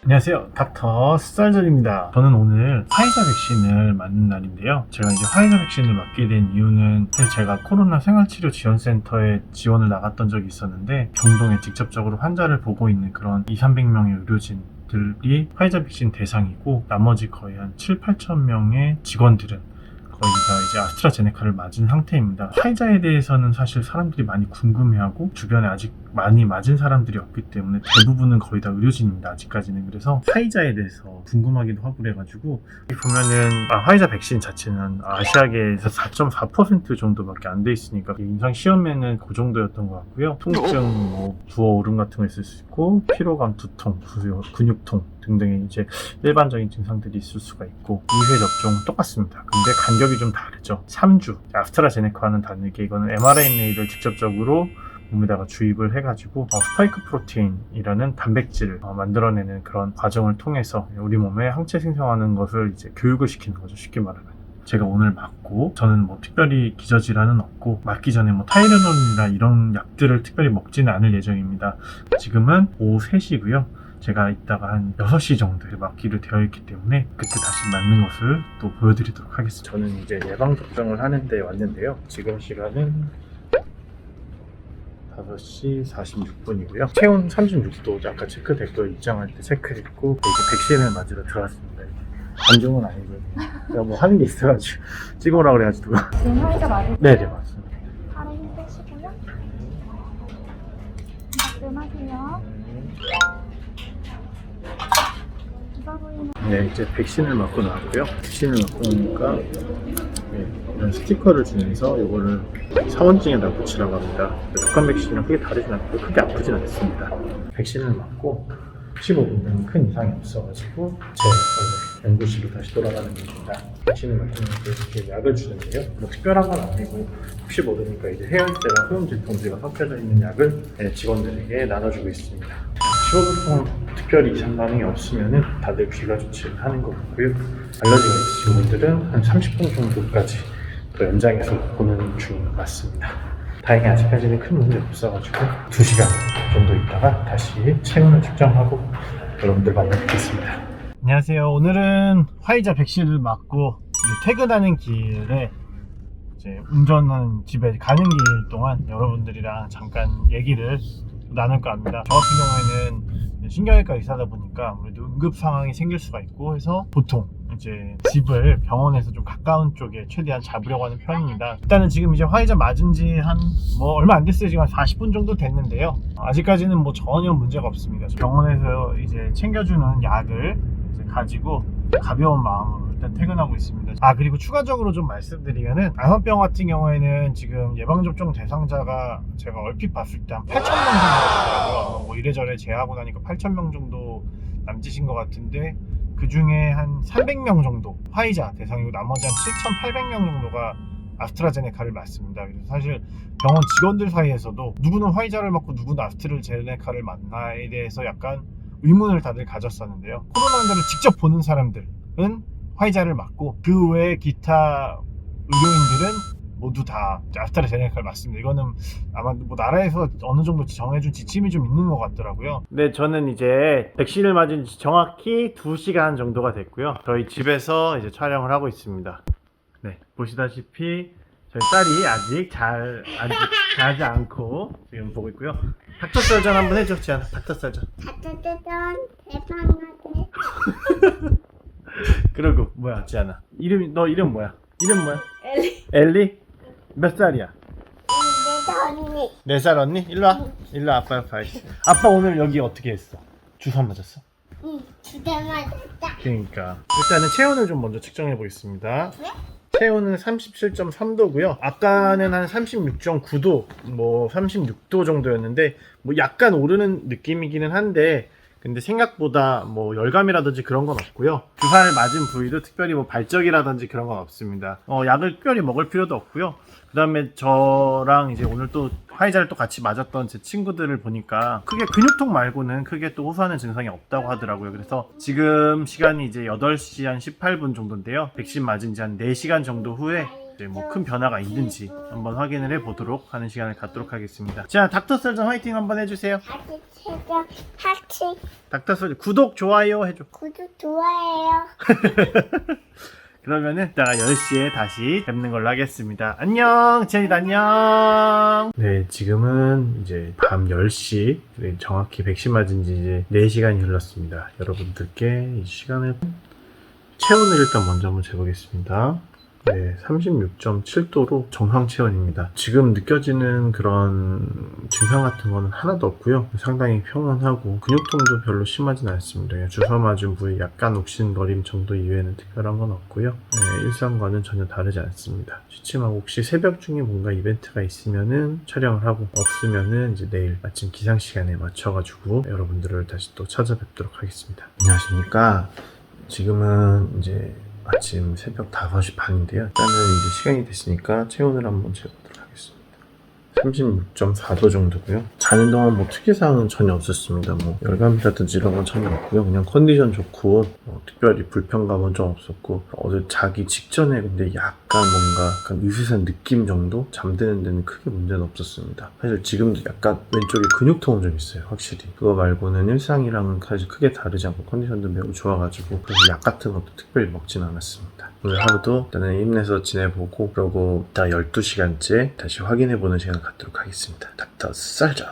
안녕하세요, 닥터 썰전입니다. 저는 오늘 화이자 백신을 맞는 날인데요. 제가 이제 화이자 백신을 맞게 된 이유는 사실 제가 코로나 생활치료 지원센터에 지원을 나갔던 적이 있었는데 경동에 직접적으로 환자를 보고 있는 그런 200~300명의 의료진들이 화이자 백신 대상이고 나머지 거의 한 7~8천 명의 직원들은 거의 다 이제 아스트라제네카를 맞은 상태입니다. 화이자에 대해서는 사실 사람들이 많이 궁금해하고 주변에 아직 많이 맞은 사람들이 없기 때문에 대부분은 거의 다 의료진입니다. 아직까지는. 그래서 화이자에 대해서 궁금하기도 하고 그래가지고 여기 보면은 화이자 백신 자체는 아시아계에서 4.4% 정도밖에 안 돼 있으니까 임상 시험에는 그 정도였던 것 같고요. 통증, 부어 오름 같은 거 있을 수 있고 피로감, 두통, 근육통 등등의 이제 일반적인 증상들이 있을 수가 있고 2회 접종 똑같습니다. 근데 간격이 좀 다르죠. 3주. 아스트라제네카와는 다르게 이거는 mRNA를 직접적으로 몸에다가 주입을 해가지고 스파이크 프로테인이라는 단백질을 만들어내는 그런 과정을 통해서 우리 몸에 항체 생성하는 것을 이제 교육을 시키는 거죠. 쉽게 말하면. 제가 오늘 맞고 저는 뭐 특별히 기저질환은 없고 맞기 전에 뭐 타이레놀이나 이런 약들을 특별히 먹지는 않을 예정입니다. 지금은 오후 3시고요. 제가 이따가 한 6시 정도에 맞기로 되어 있기 때문에 그때 다시 맞는 것을 또 보여드리도록 하겠습니다. 저는 이제 예방접종을 하는데 왔는데요. 지금 시간은 5시 46분이고요. 체온 36도 아까 체크됐고 입장할 때 체크했고 이제 백신을 맞으러 들어왔습니다. 관중은 아니고 제가 뭐 하는 게 있어가지고 찍어오라고 그래가지고 지금 화이자 맞으세요? 네네 맞습니다. 팔에 힘 빼시고요. 말씀하세요. 기사 보이는 네, 이제 백신을 맞고 나왔고요. 백신을 맞고 나니까 이런 스티커를 주면서 이거를 사원증에다 붙이라고 합니다. 독감 백신이랑 크게 다르진 않고 크게 아프진 않습니다. 백신을 맞고 15분간 큰 이상이 없어가지고 제 원래 연구실로 다시 돌아가는 겁니다. 백신을 맞으면 이렇게 약을 주는데요. 뭐 특별한 건 아니고 혹시 모르니까 이제 해열제랑 소염제통제가 섞여져 있는 약을 직원들에게 나눠주고 있습니다. 15분 동안 특별히 이상 반응이 없으면 다들 귀가 조치를 하는 것 같고요. 알러지가 있으신 분들은 한 30분 정도까지 더 연장해서 보는 중 같습니다. 다행히 아직까지는 큰 문제 없어가지고 2시간 정도 있다가 다시 체온을 측정하고 여러분들 만나뵙겠습니다. 안녕하세요. 오늘은 화이자 백신을 맞고 이제 퇴근하는 길에 이제 운전하는 집에 가는 길 동안 여러분들이랑 잠깐 얘기를 나눌까 합니다. 저 같은 경우에는 신경외과 의사다 보니까 아무래도 응급 상황이 생길 수가 있고 해서 보통 이제 집을 병원에서 좀 가까운 쪽에 최대한 잡으려고 하는 편입니다. 일단은 지금 이제 화이자 맞은 지 한 얼마 안 됐어요. 지금 한 40분 정도 됐는데요. 아직까지는 뭐 전혀 문제가 없습니다. 병원에서 이제 챙겨주는 약을 이제 가지고 가벼운 마음으로 일단 퇴근하고 있습니다. 그리고 추가적으로 좀 말씀드리면은 암화병 같은 경우에는 지금 예방접종 대상자가 제가 얼핏 봤을 때 한 8,000명 정도 되더라고요. 뭐 이래저래 제하고 나니까 8,000명 정도 남짓인 것 같은데 그 중에 한 300명 정도 화이자 대상이고 나머지 한 7,800명 정도가 아스트라제네카를 맞습니다. 그래서 사실 병원 직원들 사이에서도 누구는 화이자를 맞고 누구는 아스트라제네카를 맞나에 대해서 약간 의문을 다들 가졌었는데요. 코로나 환자를 직접 보는 사람들은 화이자를 맞고 그 외에 기타 의료인들은 모두 다 아스트라제네카를 맞습니다. 이거는 아마 뭐 나라에서 어느 정도 정해준 지침이 좀 있는 것 같더라고요. 네, 저는 이제 백신을 맞은 지 정확히 2시간 정도가 됐고요. 저희 집에서 이제 촬영을 하고 있습니다. 네, 보시다시피 저희 딸이 아직 잘 자지 않고 지금 보고 있고요. 닥터 썰전 한번 해줘, 지안아. 닥터 썰전. 닥터들은 대방하게 그러고 뭐야, 지안아? 너 이름 뭐야? 엘리 엘리? 몇 살이야? 내가 언니 4살 언니? 일로와. 일로와, 아빠 옆에 있어. 아빠 오늘 여기 어떻게 했어? 주사 맞았어? 두대 맞았다. 그러니까 일단은 체온을 좀 먼저 측정해 보겠습니다. 체온은 37.3도고요. 아까는 한 36.9도, 뭐 36도 정도였는데 뭐 약간 오르는 느낌이기는 한데 근데 생각보다 뭐 열감이라든지 그런 건 없고요. 주사를 맞은 부위도 특별히 뭐 발적이라든지 그런 건 없습니다. 약을 특별히 먹을 필요도 없고요. 그 다음에 저랑 이제 오늘 또 화이자를 또 같이 맞았던 제 친구들을 보니까 크게 근육통 말고는 크게 또 호소하는 증상이 없다고 하더라고요. 그래서 지금 시간이 이제 8시 한 18분 정도인데요. 백신 맞은 지 한 4시간 정도 후에 뭐 큰 변화가 있는지 한번 확인을 해보도록 하는 시간을 갖도록 하겠습니다. 자, 닥터 설전 화이팅 한번 해주세요. 다시 세자 하트 닥터 설전 구독, 좋아요 해줘. 구독 좋아해요. 그러면은 이따가 10시에 다시 뵙는 걸로 하겠습니다. 안녕! 지안이도 안녕! 네, 지금은 이제 밤 10시, 정확히 백신 맞은 지 이제 4시간이 흘렀습니다. 여러분들께 이 시간을 체온을 일단 먼저 한번 재보겠습니다. 네, 36.7도로 정상 체온입니다. 지금 느껴지는 그런 증상 같은 거는 하나도 없고요. 상당히 평온하고 근육통도 별로 심하진 않습니다. 그냥 주사 맞은 부위 약간 욱신거림 정도 이외에는 특별한 건 없고요. 네, 일상과는 전혀 다르지 않습니다. 취침하고 혹시 새벽 중에 뭔가 이벤트가 있으면은 촬영을 하고 없으면은 이제 내일 아침 기상 시간에 맞춰가지고 여러분들을 다시 또 찾아뵙도록 하겠습니다. 안녕하십니까. 지금은 이제 아침 새벽 5시 반인데요. 일단은 이제 시간이 됐으니까 체온을 한번 재보도록 하겠습니다. 36.4도 정도고요. 자는 동안 뭐 특이사항은 전혀 없었습니다. 뭐 열감이라든지 이런 건 전혀 없고요. 그냥 컨디션 좋고 특별히 불편감은 좀 없었고 어제 자기 직전에 근데 약간 뭔가 약간 으스스한 느낌 정도? 잠드는 데는 크게 문제는 없었습니다. 사실 지금도 약간 왼쪽에 근육통은 좀 있어요. 확실히. 그거 말고는 일상이랑은 사실 크게 다르지 않고 컨디션도 매우 좋아가지고 그래서 약 같은 것도 특별히 먹진 않았습니다. 오늘 하루도 일단은 힘내서 지내보고 그러고 이따 12시간째 다시 확인해보는 시간을 갖도록 하겠습니다. 닥터 설전!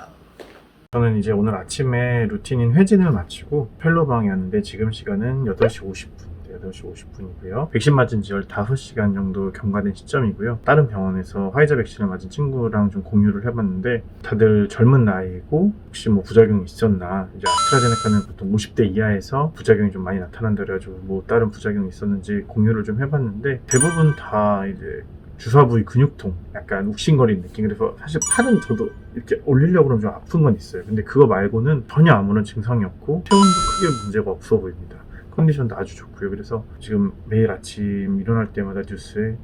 저는 이제 오늘 아침에 루틴인 회진을 마치고 펠로방에 왔는데 지금 시간은 8시 50분. 8시 50분이고요. 백신 맞은 지 15시간 정도 경과된 시점이고요. 다른 병원에서 화이자 백신을 맞은 친구랑 좀 공유를 해봤는데 다들 젊은 나이고 혹시 뭐 부작용이 있었나, 이제 아스트라제네카는 보통 50대 이하에서 부작용이 좀 많이 나타난다 그래가지고 뭐 다른 부작용이 있었는지 공유를 좀 해봤는데 대부분 다 이제 주사 부위 근육통, 약간 욱신거리는 느낌. 그래서 사실 팔은 저도 이렇게 올리려고 그러면 좀 아픈 건 있어요. 근데 그거 말고는 전혀 아무런 증상이 없고 체온도 크게 문제가 없어 보입니다. 컨디션도 아주 좋고요. 그래서 지금 매일 아침 일어날 때마다 뉴스에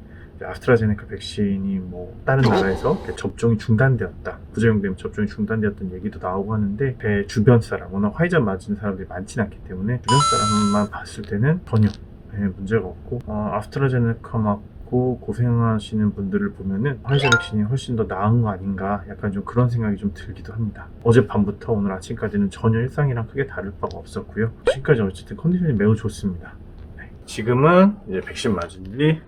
아스트라제네카 백신이 뭐 다른 나라에서 접종이 중단되었다, 부작용 때문에 접종이 중단되었던 얘기도 나오고 하는데 제 주변 사람, 워낙 화이자 맞은 사람들이 많지는 않기 때문에 주변 사람만 봤을 때는 전혀 문제가 없고 아스트라제네카 맞고 고생하시는 분들을 보면은 화이자 백신이 훨씬 더 나은 거 아닌가, 약간 좀 그런 생각이 좀 들기도 합니다. 어젯밤부터 오늘 아침까지는 전혀 일상이랑 크게 다를 바가 없었고요. 지금까지 어쨌든 컨디션이 매우 좋습니다. 지금은 이제 백신 맞은 지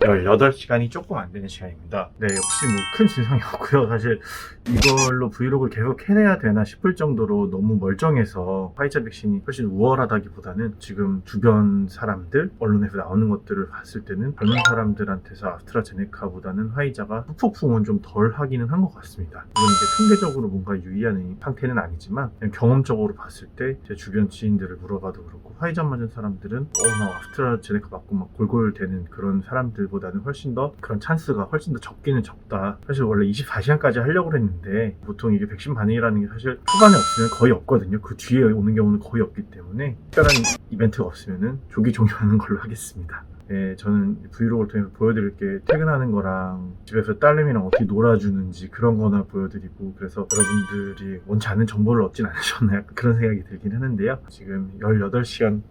18시간이 조금 안 되는 시간입니다. 네, 역시 뭐 큰 증상이 없고요. 사실 이걸로 브이로그를 계속 해내야 되나 싶을 정도로 너무 멀쩡해서 화이자 백신이 훨씬 우월하다기보다는 지금 주변 사람들, 언론에서 나오는 것들을 봤을 때는 젊은 사람들한테서 아스트라제네카보다는 화이자가 후폭풍은 좀 덜 하기는 한 것 같습니다. 물론 이게 통계적으로 뭔가 유의하는 상태는 아니지만 그냥 경험적으로 봤을 때 제 주변 지인들을 물어봐도 그렇고 화이자 맞은 사람들은 나 아스트라제네카 맞고 막 골골대는 그런 사람들보다는 훨씬 더 그런 찬스가 훨씬 더 적기는 적다. 사실 원래 24시간까지 하려고 했는데 보통 이게 백신 반응이라는 게 사실 초반에 없으면 거의 없거든요. 그 뒤에 오는 경우는 거의 없기 때문에 특별한 이벤트가 없으면은 조기 종료하는 걸로 하겠습니다. 네, 저는 브이로그를 통해서 보여드릴 게 퇴근하는 거랑 집에서 딸내미랑 어떻게 놀아주는지 그런 거나 보여드리고, 그래서 여러분들이 원치 않은 정보를 얻진 않으셨나 그런 생각이 들긴 하는데요. 지금 18시간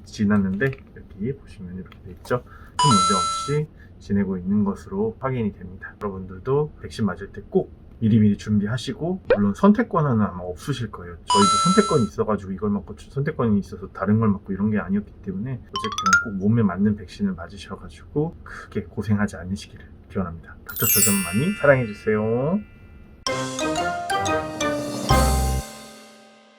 지났는데 여기 보시면 이렇게 돼 있죠. 큰 문제 없이 지내고 있는 것으로 확인이 됩니다. 여러분들도 백신 맞을 때 꼭 미리미리 준비하시고, 물론 선택권은 아마 없으실 거예요. 저희도 선택권이 있어가지고 이걸 맞고 선택권이 있어서 다른 걸 맞고 이런 게 아니었기 때문에 어쨌든 꼭 몸에 맞는 백신을 맞으셔가지고 크게 고생하지 않으시기를 기원합니다. 닥터 설전 많이 사랑해주세요.